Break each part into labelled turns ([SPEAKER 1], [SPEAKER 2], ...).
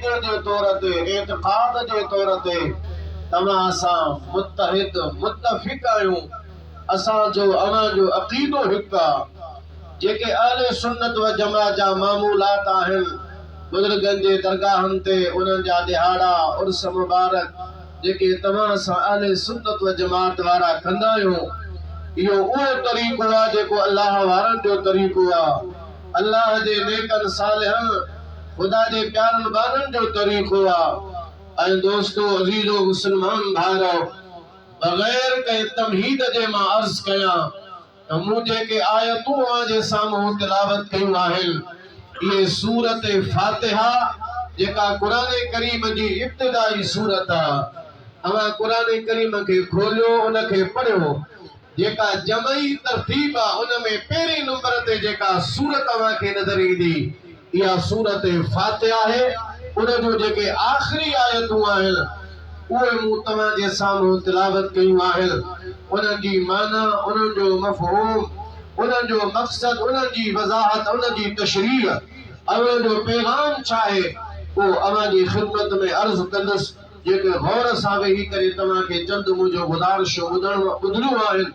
[SPEAKER 1] अक़ीदे जे तौर ते एतिक़ाद जे तौर ते तव्हां सां मुत्तहिद मुत्तफ़िक़ आहियूं। असां जो अवां जो अक़ीदो हिकु आहे। जेके अहले सुन्नत व जमात जा मामूलात आहिनि, बुज़ुर्गनि जे दरगाहनि ते उन्हनि जा दिहाड़ा उर्स मुबारक जेके तव्हां सां अहले सुन्नत व जमात वारा कंदा आहियूं, इहो उहो तरीक़ो आहे जेको अल्लाह वारनि जो तरीक़ो आहे। अल्लाह जे नेकनि सालिहनि खुदा जे प्यारनि वारनि जो तरीक़ो आहे। ऐं दोस्तो अज़ीज़ो मुस्लमान भाइरो, बग़ैर कंहिं तमहीद जे मां अर्ज़ कयां त मूं जेके आयतूं जे साम्हूं तिलावत कयूं आहिनि, इहे सूरत फातिहा जेका क़ुरान करीम जी इब्तिदाई सूरत आहे। अवां क़ुरान करीम खे खोलियो, उन खे पढ़ियो। जेका जमई तरतीब आहे उन में पहिरीं नंबर ते जेका सूरत अवां खे नज़र ईंदी, इहा सूरत फातिहा आहे। उन जो जेके आख़िरी आयतूं आहिनि, उहे मूं तव्हां जे साम्हूं तिलावत कयूं आहिनि। उन्हनि जी माना, उन्हनि जो मफ़हूम, उन्हनि जो मक़सद, उन्हनि जी वज़ाहत, उन्हनि जी तशरीह, उन्हनि जो पैगाम छा आहे, उहो अवां जी ख़िदमत में अर्ज़ कंदुसि। जेके गौर सां वेही करे तव्हां खे चंद मुंहिंजो गुज़ारिशूं ॿुधणियूं आहिनि।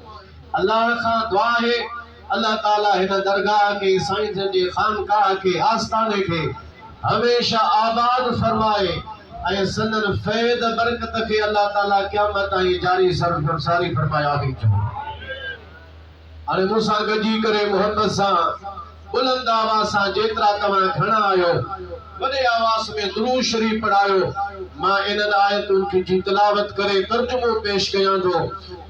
[SPEAKER 1] अल्लाह खां दुआ आहे, अल्लाह ताला हिन दरगाह के, साईं जे खानकाह के, आस्थाने के हमेशा आबाद फरमाए ऐं संदन फैद बरकत के अल्लाह ताला क़यामत ताईं जारी सरसारी फरमाया थी। हाणे मूंसां गॾिजी करे मोहब्बत सां बुलंद आवाज़ सां जेतिरा तव्हां खणा आहियो, वॾे आवाज़ में दुरूद शरीफ़ पढ़ायो। मां इन्हनि आयतुनि जी तिलावत करे तर्जुमो पेश कयां थो।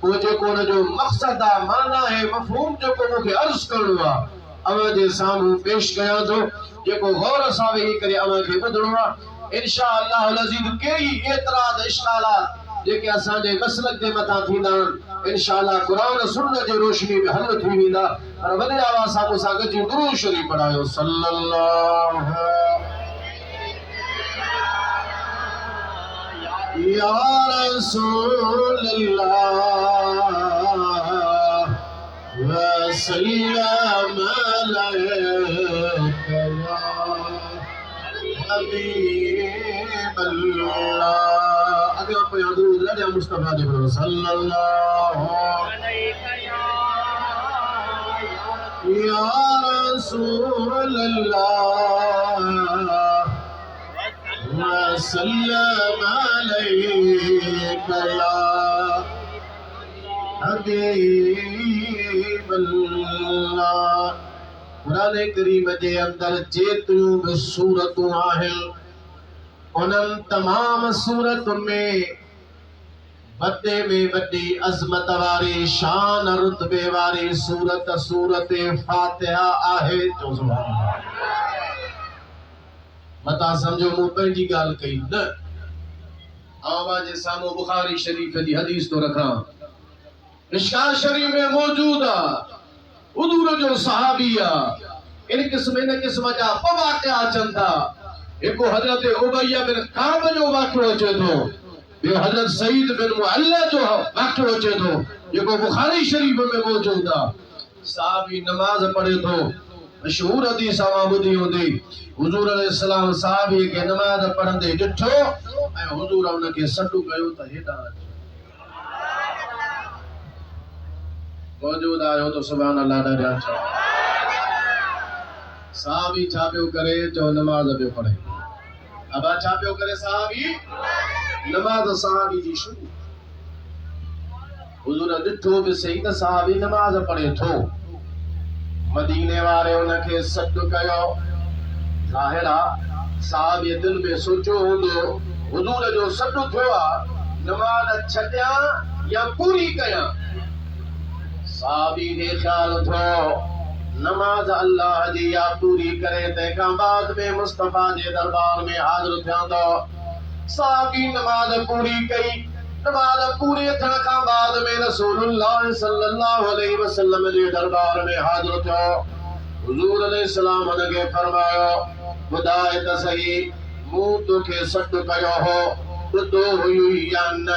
[SPEAKER 1] उहो जेको उन जो मक़सद आहे, माना आहे, मफ़हूम जेको मूंखे अर्ज़ करणो आहे, अवां जे साम्हूं पेश कयां थो। जेको गौर सां वेही करे अवां खे ॿुधणो आहे। इंशा अल्लाह अज़ीज़ कई एतराज़ इश्कालात जेके असांजे मसलक जे मथां थींदा आहिनि, इंशा अल्लाह क़ुरान सुन्नत जी रोशनी में हल थी वेंदा। पर वॾे आवाज़ सां मूंसां गॾिजी दुरूद शरीफ़ पढ़ायो। सल्लल्लाहु या रसूल अल्लाह व सल्लम अलैका या हबीब अल्लाह। अगे पे दुरूद लड़े मुस्तफा दे पढ़ो। सल्लल्लाहु या रसूल अल्लाह वसल्लम अलैका या हबीब अल्लाह। क़ुरान करीम जे अंदर जेतिरियूं बि सूरतूं आहिनि, उन्हनि तमाम सूरतुनि में वॾे में वॾी अज़मत वारी, शान रुतबे वारी सूरत सूरत फातिहा आहे। चओ सुभान अल्लाह। मता समझो मूं पंहिंजी ॻाल्हि कई न, आवाज़ जे साम्हूं बुखारी शरीफ़ जी हदीस तो रखां। मिशकात शरीफ़ में मौजूद आहे, हुज़ूर जो सहाबी आहे। इन क़िस्म जा ॿ वाक़िआ अचनि था। हिकु हज़रत उबैया बिन काब जो वाक़िओ अचे थो, ॿियो हज़रत सईद बिन मुअल्ला जो वाक़िओ अचे थो, जेको बुखारी शरीफ़ में मौजूद आहे। सहाबी नमाज़ पढ़े थो। मशहूर हदीस अवां ॿुधी हूंदी। हुज़ूर अलैहिस्सलाम सहाबी खे नमाज़ पढ़ंदे ॾिठो ऐं हुज़ूर उन खे सॾु कयो त हेॾां अच। मौजूद आयो तो सुभान अल्लाह ॾाढा चओ। सहाबी छा पियो करे? चओ नमाज़ पियो पढ़े। अबा छा पियो करे? सहाबी नमाज़ सहाबी जी शुरू। हुज़ूर ॾिठो बि सही त सहाबी नमाज़ पढ़े थो। मदीने वारे उनखे सॾु कयो। ज़ाहिर आहे सहाबी दिल में सोचियो हूंदो, हुज़ूर जो सॾु थियो आहे, नमाज़ छॾियां या पूरी कयां। सहाबी खे ख़्याल थियो नमाज अल्लाह जी या पूरी करे तंहिंखां बाद में मुस्तफा जे दरबार में हाज़िर थियां थो। सहाबी नमाज पूरी कई। नमाज पूरी थियण खां बाद में रसूलुल्लाह सल्लल्लाहु अलैहि वसल्लम जे दरबार में हाज़िर थियो। हुज़ूर अलैहिस्सलाम उनखे फरमायो, ॿुधाए त सही, मूं तोखे सॾु कयो हो, ॿुधो हुई या न?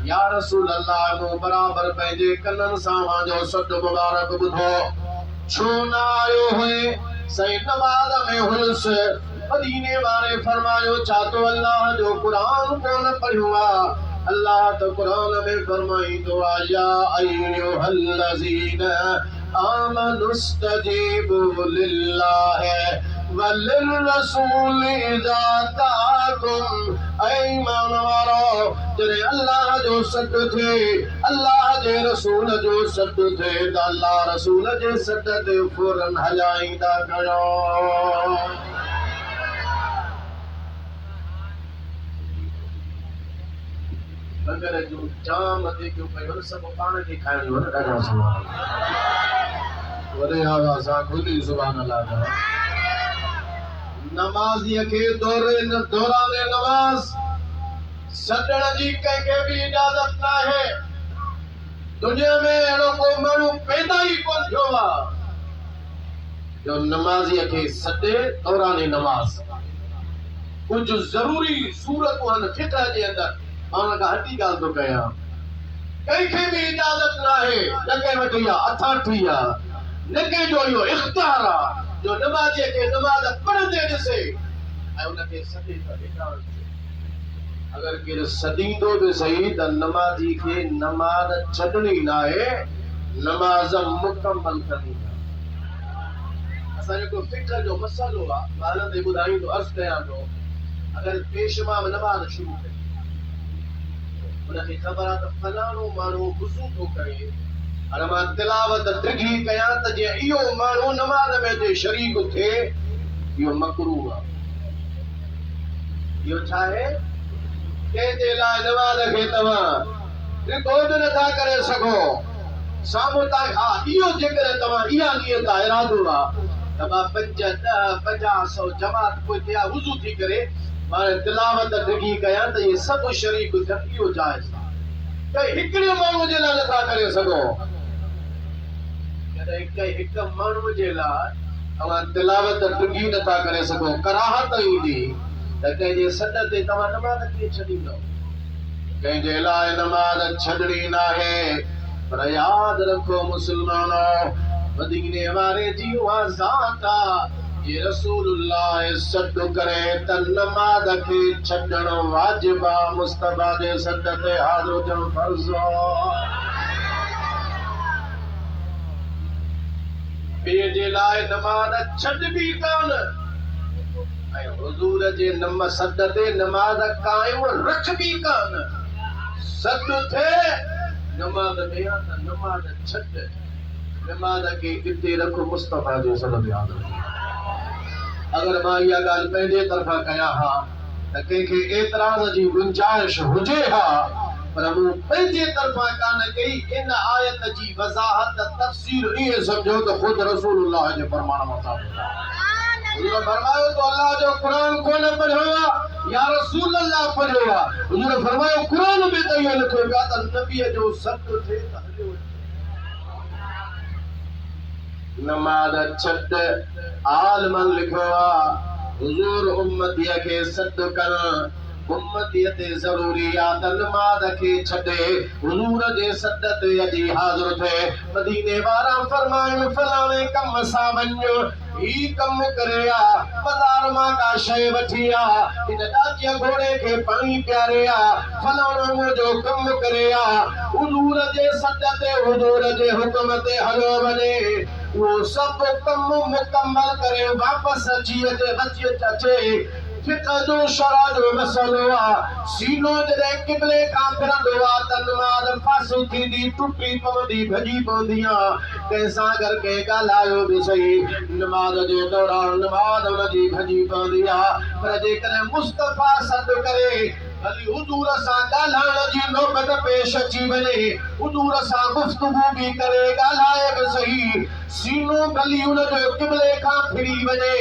[SPEAKER 1] या रसूल अल्लाह, मूं बराबर पंहिंजे कननि सां मुंहिंजो सॾु मुबारक ॿुधो। छो न आयो हुए? सही नमाज़ में हुयुसि, मदीने वारे फरमायो चातो अल्लाह जो कुरान को न पढ़ियो अल्लाह तो कुरान में फरमाई तो आया अय्युहल्लज़ीना आमनुस्तजीबु लिल्लाहि वलिर्रसूल इज़ा ताकुम ईमान वारो जरे अल्लाह जो सद थे अल्लाह जे रसूल जो सद थे त अल्लाह रसूल जे सद ते फौरन हलाईंदा कयो अगर जो जाम ते जो पे सब पाण के खाइण हो न ॾाढा सुभान वॾे आवाज़ सां खुली सुभान अल्लाह नमाज़ीअ खे दौरान नमाज सॾण जी कंहिंखे बि इजाज़त न आहे दुनिया में अहिड़ो को माण्हू पैदा ई कोन थियो आहे जो नमाज़ीअ खे सॾे दौरान नमाज कुझु ज़रूरी सूरतूं आहिनि फिक़ह जे अंदरि मां खां हटी ॻाल्हि थो कयां कंहिंखे बि इजाज़त न आहे न कंहिं वटि इहा अथॉरिटी आहे न कंहिंजो इहो इख़्तियार आहे जो नमाज़ीअ खे नमाज़ पढ़ंदे ॾिसे ऐं उनखे सॾे त ॾेखारण अगर केरु सॾींदो बि सही त नमाज़ी खे नमाज़ छॾणी न आहे नमाज़ मुकमल करणी आहे असां जेको फिक़ह जो मसइलो आहे ॻाल्हि ते ॿुधाईंदो अर्ज़ु कयां थो अगर पेशवा में नमाज़ शुरू कई उनखे ख़बर आहे त फलाणो माण्हू वुज़ू थो करे अरे मां तिलावत डिघी कयां त जे इहो माण्हू नमाज़ में जे शरीक थिए इहो मकरूह आहे इहो छा आहे कंहिंजे लाइ नमाज़ खे तव्हां रिकॉ बि नथा करे सघो साम्हूं तां हा इहो जेकर तव्हां इहा नियत आहे इरादो आहे त मां 5 10 50 100 जमात कोई थिया वुज़ू थी करे मां तिलावत डिघी कयां त इहे सभु शरीक थियनि इहो जाइज़ आहे त हिकिड़े माण्हू जे लाइ नथा करे सघो हिक माण्हू जे लाइ तव्हां तिलावत डिघी नथा करे सघो कराहत ईंदी त कंहिंजे सॾ ते तव्हां नमाज़ कीअं छॾींदव कंहिंजे लाइ नमाज़ छॾणी न आहे पर यादि रखो मुस्लमानो मदीने वारे जी उहा ज़ात आहे ये रसूलुल्लाह सॾ करे त नमाज़ खे छॾण वाजिब आहे मुस्तफा जे सॾ ते हाज़िर हुजण फर्ज़ आहे ॿिए जे लाइ नमाज़ छॾबी कान ऐं हुज़ूर जे सॾ ते नमाज़ क़ाइम रखबी कान सॾ थिए नमाज़ में त नमाज़ छॾ नमाज़ खे हिते रख मुस्तफा जो सॾ यादि रख अगर मां इहा ॻाल्हि पंहिंजे तरफ़ां कयां हा त कंहिंखे एतिराज़ जी गुंजाइश हुजे हा पर मूं पंहिंजे तरफ़ां कान कई इन आयत जी वज़ाहत तफ़सीर इहे सम्झो त ख़ुदि रसूलुल्लाह जे फरमान मां साबित आहे हुजूर फरमायो तो अल्लाह जो कुरान कोन पढ़ियो आहे या रसूलुल्लाह पढ़ियो आहे हुजूर फरमायो कुरान में त इहो लिखियो पियो त नबीअ जो सॾ थिए त हलियो नमाज़ छॾ आलमन लिखियो आहे हुजूर उम्मतीअ खे सॾ करणु उम्मतीअ ते ज़रूरी आहे त नमाज़ खे छॾे हुजूर जे सॾ ते अची हाज़िर थिए मदीने वारा फरमाइनि फलाणे कम सां वञो ही कम करे आ बाज़ार मां का शइ वठी आ इन ॾाढे घोड़े खे पाणी पियारे आ फलाणो मुंहिंजो कम करे आ हुजूर जे सॾ ते हुजूर जे हुक्म ते हलियो वञे वो सब कम मुकम्मल करे वापस अचे फिक़ह जो शरअ जो मसलो आ सीनो जॾहिं क़िबले खां फिरंदो आ त नमाज़ फासी थींदी टुटी पवंदी भॼी पवंदी आ कंहिंसां अगरि कंहिं ॻाल्हायो बि सही नमाज़ जे दौरान नमाज़ हुनजी भॼी पवंदी आ पर जेकॾहिं मुस्तफ़ा सॾ करे भली हुजूर सां ॻाल्हाइण जी नौबत पेश अची वञे हुजूर सां गुफ़्तगू बि करे ॻाल्हाए बि सही सीनो भली हुनजो क़िबले खां फिरी वञे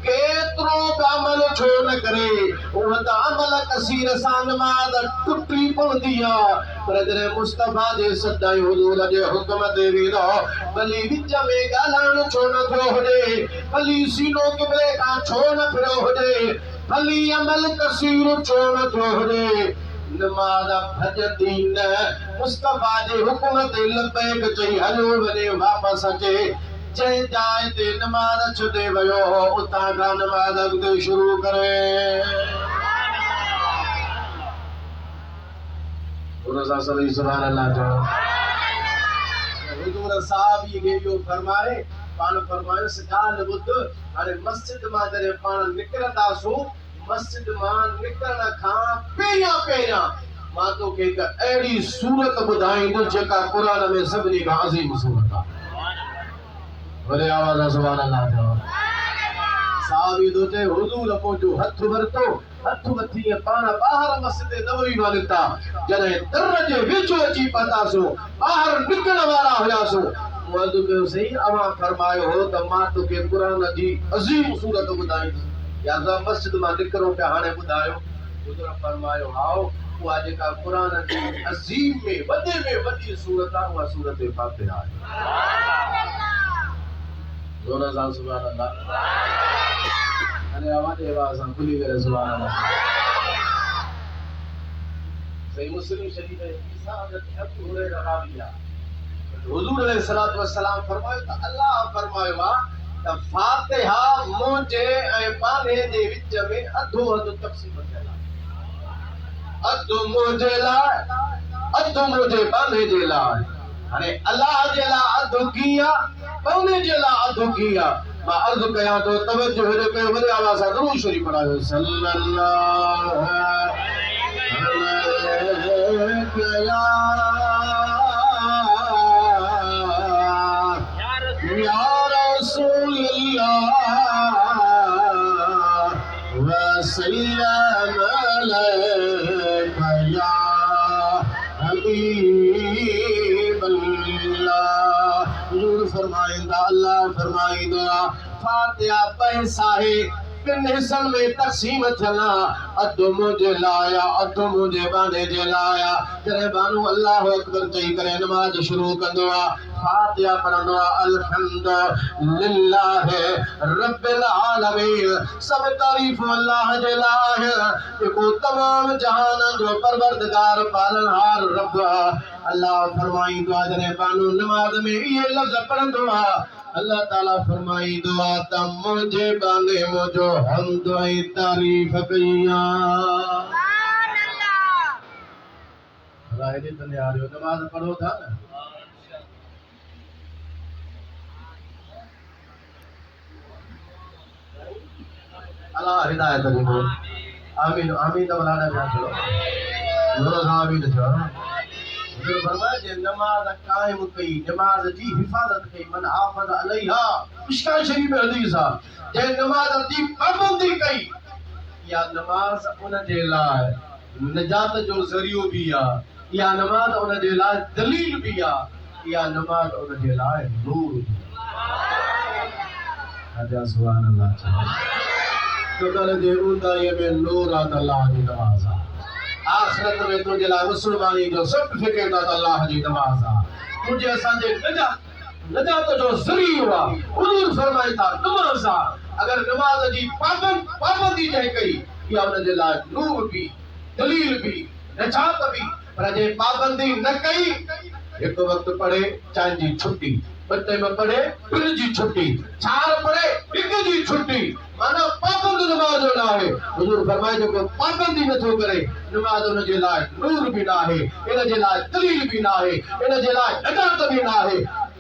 [SPEAKER 1] केतिरो बि अमल छो न करे उहो त अमल कसीर सां नमाज़ टुटी पवंदी आहे पर जॾहिं मुस्तफ़ा जे सॾ हुजूर जे हुक्म ते वेंदो भली विच में ॻाल्हाइण छो न थियो हुजे भली सीनो क़िबले खां छो न फिरियो हुजे भली अमल कसीर छो न थियो हुजे नमाज़ भॼंदी न मुस्तफ़ा जे हुक्म ते लबैक चई हलियो वञे वापसि अचे जे जाए ते नमाज छुटे वयो हो उतां खां नमाज अॻिते शुरू करे हुन सां सुभान अल्लाह चओ हुजूर साहब ये यो फरमाए पान फरमायो सिखाल बुद्ध हाणे मस्जिद मां जॾहिं पाण निकिरंदासूं मस्जिद मां निकिरण खां पहिरियां मां तोखे हिकु अहिड़ी सूरत ॿुधाईंदुसि जेका क़ुरान में सभिनी खां अज़ीम सूरत आहे वॾे आवाज़ सां सुभान अल्लाह चओ साहबी तो चए हुजूर मुंहिंजो हथ वरितो हथ वठी पाण ॿाहिरि मस्जिद नबवी मां निकिता जॾहिं दर जे विच अची पहुतासूं ॿाहिरि निकिरण वारा हुयासूं अर्ज़ कयो सही अवां फरमायो हो त मां तोखे क़ुरान जी अज़ीम सूरत ॿुधाईंदुसि या असां मस्जिद मां निकिरूं पिया हाणे ॿुधायो हुजूर फरमायो हाओ उहा जेका क़ुरान जी अज़ीम में वॾी सूरत आहे उहा सूरत फातिहा आहे ज़ोर सां सुभान अल्लाह अरे आवाज़ सां खुली करे सुभान अल्लाह सही मुस्लिम शरीफ है ईसा हज़रत अबू हुरैरा रावी आहे हुजूर अलैहिस्सलातु वस्सलाम फरमायो त अल्लाह फरमायो आहे त फातिहा मुंहिंजे ऐं बाने जे विच में अधो अधु तक़सीम थियल आहे अधु मुंहिंजे लाइ अधु मुंहिंजे बाने जे लाइ हाणे अल्लाह जे लाइ अधु कीअं बाने जे लाइ अधु कीअं मां अर्ज़ कयां थो तवज्जो हेॾे कयो वॾे आवाज़ सां दुरूद शरीफ़ पढ़ायो सल्लल्लाहु अलैहि या रसूलल्लाह व सल्लम अलैका या हबीबल्लाह हुजूर फरमाइंदा अल्लाह फरमाइंदा फातिहा पैसा है किन हिस्सनि में तक़सीम थियल अधु मुंहिंजे लाइ अधु मुंहिंजे बाने जे लाइ जॾहिं बानू अल्लाहु अकबर चई करे नमाज़ शुरू कंदो आहे फातिहा पढ़ंदो आहे अल्हम्दुलिल्लाह रब्बिल आलमीन सब तारीफ़ अल्लाह जे लाइ जेको तमाम जहाननि जो परवरदिगार पालनहार रब अल्लाह फरमाईंदो आहे जॾहिं बानू नमाज़ में इहे लफ़्ज़ पढ़ंदो आहे अल्लाह ताला फरमाईंदो आहे त मुंहिंजे बाने मुंहिंजो हम्द ऐं तारीफ़ कई आहे अल्लाह हेॾे तने आ रहियो नमाज़ पढ़ो था न अल्लाह हिदायत ॾिनो आमीन आमीन वलाना जा चलो ज़ोर सां आमीन चओ हुजूर फरमाया जे नमाज कायम कई नमाज जी हिफाज़त कई मन हाफ़ज़ अलैहा मिशकात शरीफ में हदीस आहे जे नमाज जी पाबंदी कई या नमाज उन जे लाइ निजात जो ज़रियो भी आहे या नमाज उन जे लाइ दलील भी आहे या नमाज उन जे लाइ नूर भी आहे सुभान अल्लाह तो कल जे ऊंदाईअ में नूर आहे त अल्लाह जी नमाज़ आहे आखिरत में तुझे लाइ मुसलमानी जो सर्टिफिकेट आहे अल्लाह जी नमाज़ आहे तुझे असांजे नजात जो ज़रियो आहे हुजूर फरमाए था नमाज़ आहे अगर नमाज जी पाबंदी जंहिं कई या उन जे लाइ नूर भी दलील भी नजात भी पर जे पाबंदी न कई एक वक्त पढ़े चांहि जी छुट्टी ॿ टाइम पढ़े ॿिनि जी छुट्टी चार पढ़े हिक जी छुट्टी माना पाबंद नमाज न आहे हुजूर फरमाए जेको पाबंदी नथो करे नमाज उन जे लाइ नूर भी न आहे इन जे लाइ दलील भी न आहे इन जे लाइ नजात भी न आहे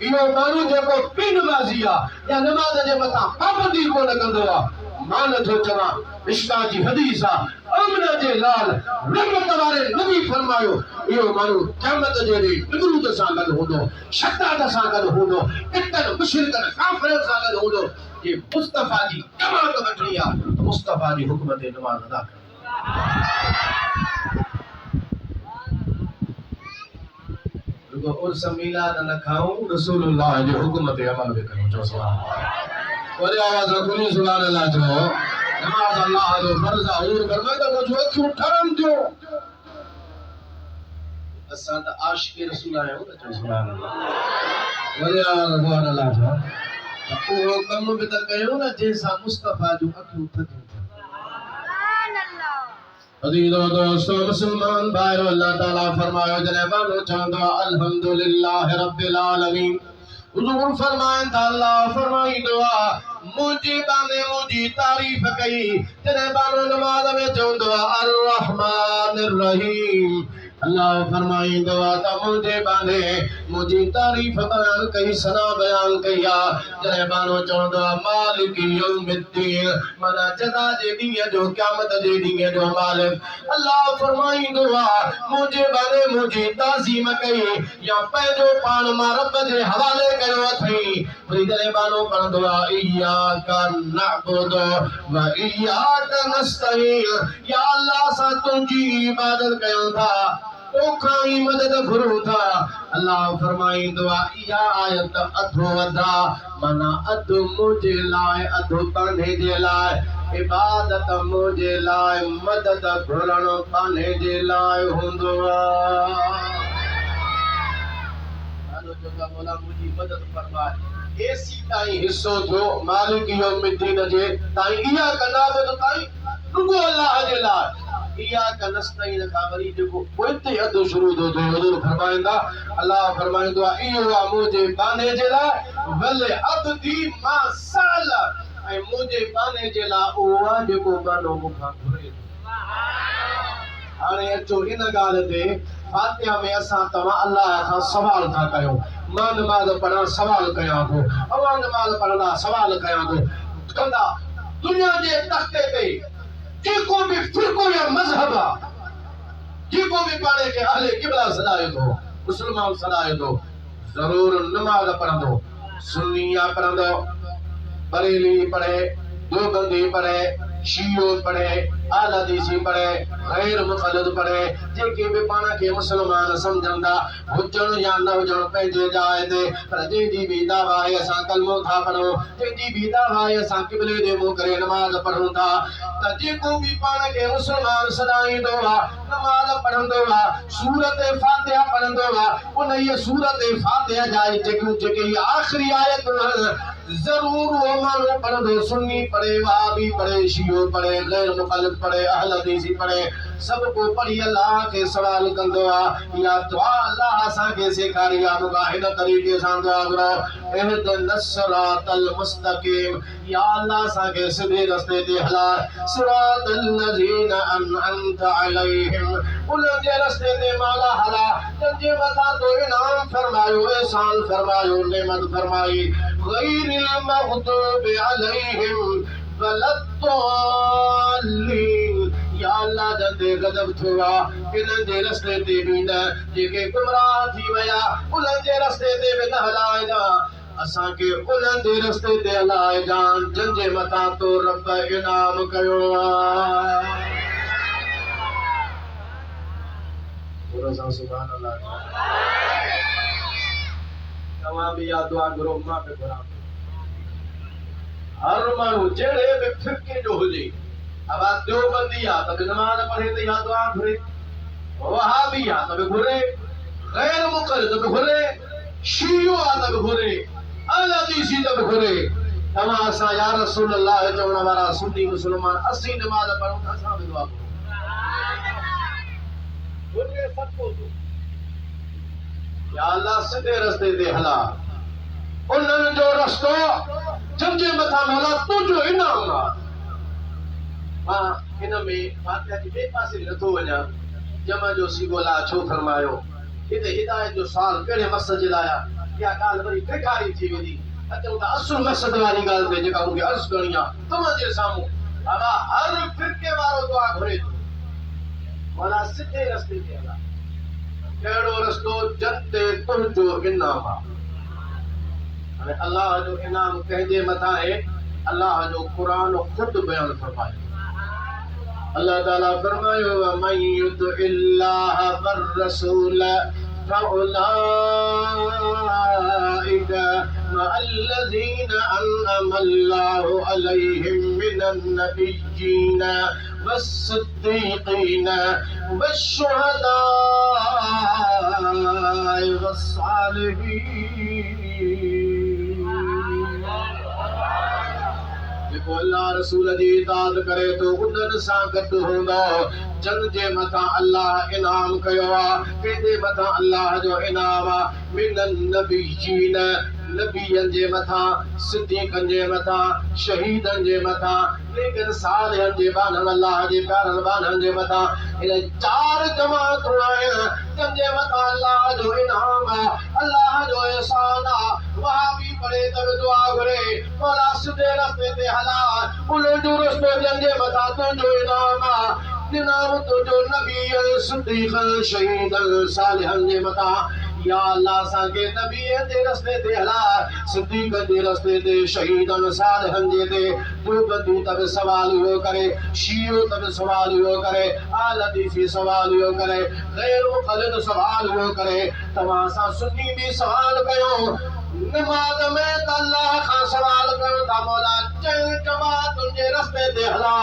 [SPEAKER 1] इहो माण्हू जेको बि नमाज़ी आहे या नमाज जे मथां पाबंदी कोन कंदो आहे मां नथो चवां मिशकात जी हदीस आहे अमना जे लाल रहमत वारे नबी फरमायो इहो माण्हू क़यामत जे ॾींहुं निमरूद सां गॾु हूंदो शद्दाद सां गॾु हूंदो इतन मुशरिकन काफ़िरन सां गॾु हूंदो ये मुस्तफा जी जमात वठणी आहे मुस्तफा जी हुक्म ते नमाज़ अदा रुगो उर्स मीलाद न खाऊं रसूलुल्लाह जे हुक्म ते अमल बि कयूं चओ सुभान अल्लाह वरी आवाज़ रखो सुभान अल्लाह चओ नमाज अल्लाह जो फर्ज़ आहे हुजूर फरमाए त मुंहिंजो अखियूं ठरम थियो असां त आशिक़ रसूल आहियूं न चओ सुभान अल्लाह वरी आवाज़ सुभान अल्लाह चओ त उहो कम बि त कयूं न जंहिंसां मुस्तफा जूं अखियूं थधियूं अज़ीज़ो दोस्तो मुसलमान भाइयों अल्लाह ताला फरमायो जॾहिं बानो चवंदो आहे अल्हम्दुलिल्लाह रब्बिल आलमीन हुजूर फरमाइन था अल्लाह फरमाइंदो आहे मुझे बाने मुझी तारीफ कई जने बानो नमाज में चवंदो आहे अर रहमान रहीम अल्लाह फरमाइंदो आहे मुझे बाने मुझी तारीफ बयान कई सना बयान कया जने बानो चवंदो आहे मालिक यौमिद्दीन माना जज़ा जे ॾींहं जो क़यामत जे ॾींहं जो मालिक अल्लाह फरमाइंदो आहे मुझे बाने मुझी ताज़ीम कई या पंहिंजो पाण मां रब जे हवाले कयो अथई वरी जने बानो पढ़ंदो आहे इय्याका नअबुदु व इय्याका नस्तईन या अल्लाह असां तुंहिंजी इबादत कयूं था तोखां ई मदद घुरूं था अल्लाह फरमाइंदो आहे इहा आयत अधो अधा माना अधु मुंहिंजे लाइ अधु तव्हां जे लाइ इबादत मुंहिंजे लाइ मदद घुरणु तव्हां जे लाइ हूंदो आहे मौला मुंहिंजी मदद फरमाए एसी ताईं हिसो थियो मालिक यौमिद्दीन जे ताईं इहा कंदा बि ताईं रुगो अल्लाह जे लाइ इया का नस्तईन का वरी जेको पोइते अधु शुरू थो थिए हुजूर फरमाईंदा अल्लाह फरमाईंदो आहे इहो आहे मुंहिंजे बाने जे लाइ भले अब्दी मा साल ऐं मुंहिंजे बाने जे लाइ उहो आहे जेको बानो मूंखां घुरे हाणे अचो इन ॻाल्हि ते फातिहा में असां तव्हां अल्लाह खां सवाल था कयूं मां नमाज़ पढ़ण सवाल कयां थो अवां नमाज़ पढ़ंदा सवाल कयां थो कंदा दुनिया जे तख़्ते ते जेको भी फिरको या मजहब आहे जेको भी पाणे खे अहले क़िबला सॾाए थो मुस्लमान सॾाए थो ज़रूर नमाज़ पढ़ंदो सुन्नी पढ़ंदो बरेली पढ़े देवबंदी पढ़े शियो पढ़े आल हदीसी पढ़े गैर मुक़ल्लिद पढ़े जेके भी पाण खे मुस्लमान सम्झंदा हुजण या न हुजण पंहिंजे जाइ ते पर जंहिंजी भी दावा आहे असां कलमो था पढ़ूं जंहिंजी भी दावा आहे असां क़िबले ॾे मुंहुं करे नमाज़ पढ़ूं था त जेको भी पाण खे मुस्लमान सॾाईंदो आहे नमाज़ पढ़ंदो आहे सूरत फातिहा पढ़ंदो आहे उन इहा सूरत फातिहा जा जेके आख़िरी आयत जरूर वो मानो पढ़ो सुन्नी पढ़े वहाबी पढ़े शियो पढ़े गैर मुक़ल्लिद पढ़े अहल हदीसी पढ़े सब को पढ़ी अल्लाह के सवाल कंदो आ या दुआ अल्लाह असा के सेखारी आ मुगाहिद तरीके सां दुआ करो इहदिनस सिरातल मुस्तकीम या अल्लाह असा के सीधे रास्ते ते हला सिरातल लजीना अनअमता अलैहिम उन जे रास्ते ते मौला हला जे मथा तो इनाम फरमायो एहसान फरमायो नेमत फरमाई गैरिल मग़दूबि अलैहिम वलद्दालिन या अल्लाह जंदे गजब थोआ इन्हनि जे रस्ते ते बि न जेके गुमराह थी विया उन्हनि जे रस्ते ते बि न हलाइजा असांखे उन्हनि जे रस्ते ते हलाइजा जंहिंजे मथां तो रब इनाम कयो आहे सुभान अल्लाह तव्हां बि या दुआ करो मां बि घुरां हर माण्हू जहिड़े बि फिरके जो हुजे अब देवबंदी आहे त बि नमाज़ पढ़े त या दुआ घुरे वहाबी आहे त बि घुरे गैर मुक़ल्लिद त बि घुरे शियो आहे त बि घुरे अहल हदीसी त बि घुरे तव्हां असां या रसूल अल्लाह चवण वारा सुन्नी मुस्लमान असीं नमाज़ पढ़ूं था असां बि दुआ करूं या अल्लाह सिधे रस्ते ते हला उन्हनि जो रस्तो जंहिंजे मथां मौला तुंहिंजो इनाम आहे मां हिन में फातिहा जे ॿिए पासे नथो वञा जमा जो सीगो ला छो फरमायो हिते हिदायत जो सुवाल कहिड़े मक़सद जे लाइ आहे इहा ॻाल्हि वरी बेकारी थी वेंदी अचूं त असुल मक़सद वारी ॻाल्हि ते जेका मूंखे अर्ज़ु करणी आहे तव्हांजे साम्हूं बाबा हर फिरके वारो दुआ घुरे थो मौला सिधे रस्ते ते हला कहिड़ो रस्तो जंते तुंहिंजो इनाम आहे हाणे अल्लाह जो इनाम कंहिंजे मथां आहे अल्लाह जो क़ुरान ख़ुदि बयानु फरमायो अल्लाह ताला फरमायो मन युतिइल्लाह वर रसूल فأولئك مع الذين أنعم الله عليهم من النبيين والصديقين والشهداء والصالحين जेको अल्लाह रसूल जी इताअत करे तो उन्हनि सां गॾु हूंदो जन जे मथां अल्लाह इनाम कयो आहे कंहिंजे मथां अल्लाह जो इनाम आहे मिनन नबीयीन नबियन जे मथा, सिद्दीकन जे मथा, शहीदन जे मथा, लेकिन सालिहन जे बानन अल्लाह जे प्यारन बानन जे मथा इन चार जमातूं आहिनि जंहिंजे मथा अल्लाह जो इनाम आहे, अल्लाह जो एहसान आहे। वहाँ भी पढ़े तब दुआ घुरे मौला सिधे रस्ते ते हला, उल्टो रस्तो जंहिंजे मथा तुंहिंजो इनाम आहे, इनाम तुंहिंजो नबी सिद्दीकन शहीदन सालिहन जे मथा। या अल्लाह असांखे नबीअ जे रस्ते ते हला, सिद्दीक़ जे रस्ते ते, शहीदन सालिहन जे ते। देवबंदी तब सवाल इहो करे, शियो तब सवाल इहो करे, आल हदीसी सवाल इहो करे, गैर मुक़लिद सवाल इहो करे। तव्हां सां सुन्नी बि सवाल कयो, नमाज़ में त अल्लाह खां सवाल कयो था मौला चइनि जमातुनि जे रस्ते ते हला।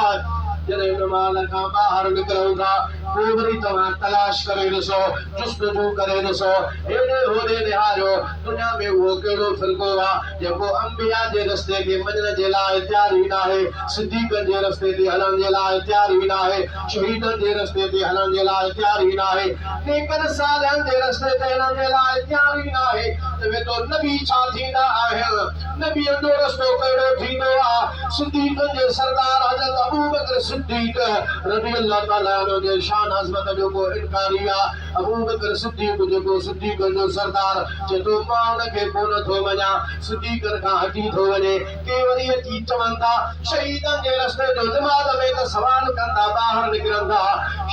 [SPEAKER 1] जॾहिं नमाज़ खां ॿाहिरि निकिरूं था पोइ वरी तव्हां तलाश करे ॾिसो, जुस्तजू करे ॾिसो, हेॾे होॾे निहारियो, दुनिया में उहो कहिड़ो फ़िरक़ो आहे जेको अंबिया जे रस्ते खे मञण जे लाइ तयार ई न आहे, सिद्दीक़नि जे रस्ते ते हलण जे लाइ तयार ई न आहे, शहीदनि जे रस्ते ते हलण जे लाइ तयार ई न आहे, लेकिन सालिहनि जे रस्ते ते हलण जे लाइ तयार ई न आहे। त वेठो नबी छा थींदा आहिनि, नबीअ जो रस्तो कहिड़ो थींदो आहे। सिद्दीक़नि जे सरदार हज़रत अबू बकर सिद्दीक़ रज़ी अल्लाह ताला अन्हु जे शान अज़मत जो को इनकारी आहे। अबू बकर सिद्दीक़ जेको सिद्दीक़नि जो सरदार जेको मां उनखे कोन थो मञा, सिद्दीक़नि खां हटी थो वञे। के वरी अची चवनि था शहीदनि जे रस्ते जो निमाज़ में त सवाल कंदा ॿाहिरि निकिरंदा,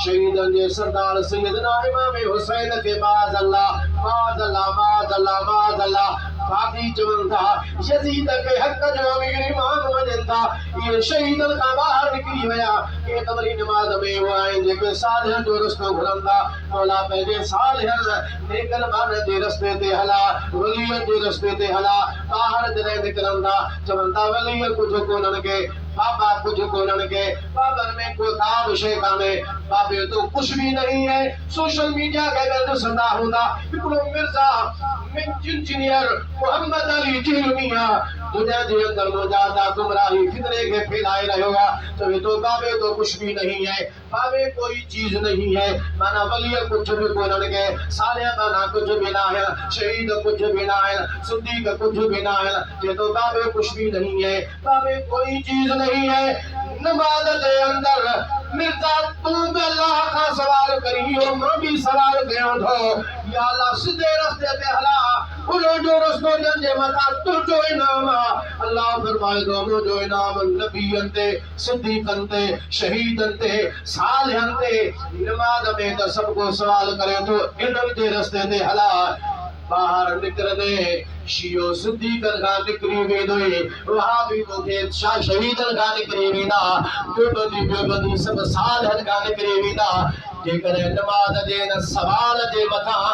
[SPEAKER 1] शहीदनि जे सरदार सैयदना इमाम हुसैन खे माज़ अल्लाह माज़ अल्लाह माज़ अल्लाह माज़ अल्लाह बाक़ी चवनि था यज़ीद खे हक़ जो अमीर इमाम मञनि था। इहे शहीदनि खां ॿाहिरि निकिरी विया, के त वरी निमाज़ में उहे आहिनि जेके सालिहनि जो रस्तो घुरंदा। मौला पंहिंजे सालिहनि नेकनि माननि जे रस्ते ते हला, वलीअनि जे रस्ते ते हला। ॿाहिरि जॾहिं निकिरंदा चवनि था वलीअ कुझु कोन्हनि के, बाबा कुछ कोन्हनि के, बाबनि में को का विषय कान्हे, बाबे तो कुछ भी नहीं है। सोशल मीडिया के अगर ॾिसंदा हूंदा हिकिड़ो मिर्ज़ा इंजीनियर मोहम्मद अली जिलमिया दुनिया जे अंदर मौजूदा गुमराही फितरे के फैलाए रहियो आहे, तो तो बाबे तो कुछ भी नहीं है, बाबे कोई चीज नहीं है। माना वली कुछ भी कोन्हनि के, सालिह माना कुछ भी ना है, शहीद कुछ भी ना है, सिद्दीक़ कुछ भी ना है, ये तो बाबे कुछ भी नहीं है, बाबे कोई चीज नहीं है। नमाज के अंदर मिर्जा तू भी अल्लाह का सवाल करियो, मैं भी सवाल कयां थो, या अल्लाह सीधे रस्ते ते हला, उल्टो रस्तो जंहिंजे मथां तुंहिंजो इनाम आहे। अल्लाह फरमाए थो मुंहिंजो इनाम नबीअनि ते, सिद्दीक़नि ते, शहीदनि ते, सालिहनि ते। नमाज में त सभु को सवाल करे थो, इन्हनि जे रस्ते ते हला। ॿाहिरि निकिरंदे शियो सिद्दीक़नि खां निकिरी वेंदो, वहाबी तोखे शहीदनि खां निकिरी वेंदा, देवबंदी सभु सालिहनि खां निकिरी वेंदा। जेकॾहिं नमाज़ जे हिन सवाल जे मथां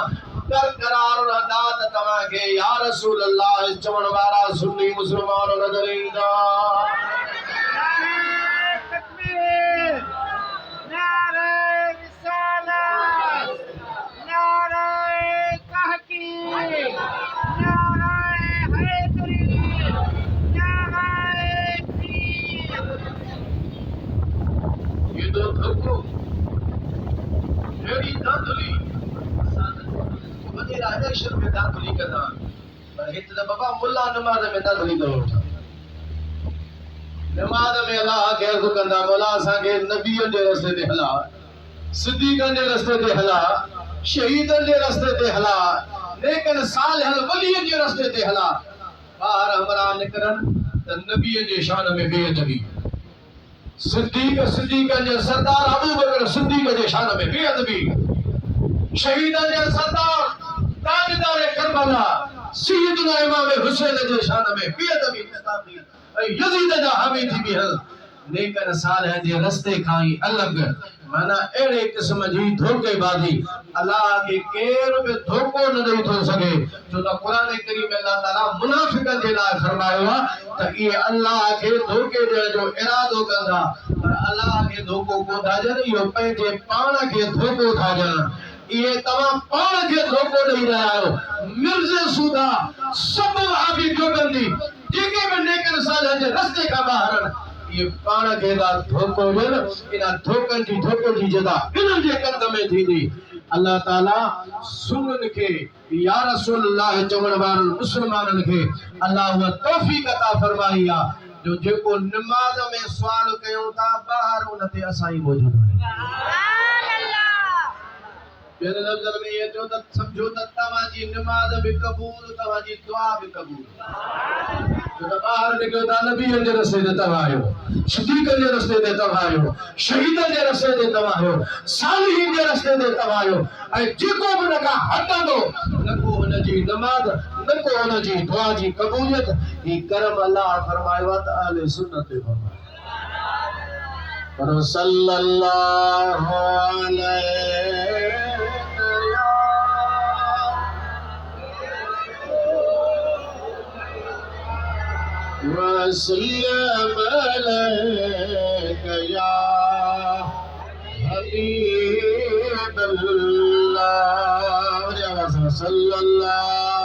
[SPEAKER 1] बरक़रार रहंदा त तव्हांखे या रसूल अल्लाह चवण वारा सुन्नी मुस्लमान नज़र ईंदा। नमाज में अल्लाह के अर्ज़ कंदा मौला असांखे नबीअनि जे रस्ते ते हला, सिद्दीक़नि जे रस्ते ते हला, शहीदनि जे रस्ते ते हला, लेकिन सालिहनि वलीअनि जे रस्ते ते हला। ॿाहिरि हमरा निकिरनि त नबीअनि जे शान में बेअदबी, सिद्दीक़नि जे सरदार अबू बकर सिद्दीक़ जे शान में बेअदबी, शहीदनि जे सरदार ताजदार करबला सैयदना इमाम हुसैन जे शान में बेअदबी मुस्ताफी ऐं यज़ीद जा हामी थी बिहल। लेकिन सालिह जे रस्ते खां ई अलॻि माना अहिड़े क़िस्म जी धोखेबाज़ी अल्लाह खे केरु बि धोखो न ॾेई थो सघे, छो त क़ुरान करीम में अल्लाह ताला मुनाफ़िक़नि जे लाइ फरमायो आहे त इहे अल्लाह खे धोखे ॾियण जो इरादो कंदा, पर अल्लाह खे धोखो कोन था ॾियनि, इहो पंहिंजे पाण खे धोखो था ॾियनि। ये तमाम पाण खे धोखो ॾेई रहिया आहियो। मिर्ज़े सूदा सभु वहाबी देवबंदी जेके बि नेकनि सालिहनि जे रस्ते खां ॿाहिरि ये पाण खे था धोखो ॾियनि। इन धोखनि जी जदा इन्हनि जे कंध में थींदी। अल्लाह ताला सुनन के या रसूल अल्लाह चवण वारन मुसलमानन के अल्लाह वो तौफीक अता फरमाई आ जो जेको नमाज में सवाल कयूं था बाहर उन ते असां ही मौजूद आहियूं। ॿियनि लफ़्ज़नि में ये चओ त सम्झो त तव्हांजी नमाज भी क़बूल तव्हांजी दुआ भी क़बूल छो त ॿाहिरि निकिरो था नबीअनि जे रस्ते ते तव्हां आहियो, सिद्दीक़नि जे रस्ते ते तव्हां आहियो, शहीदनि जे रस्ते ते तव्हां आहियो, सालिहीन जे रस्ते ते तव्हां आहियो ऐं जेको बि उन खां हटंदो न को हुनजी नमाज न को हुनजी दुआ जी क़बूलियत ही करम अल्लाह फरमायो आहे त अहले सुन्नत ते फरमायो पर सल्लल्लाहु अलैहि वसल्लम अलैका या हबीब अल्लाह सल्लल्लाहु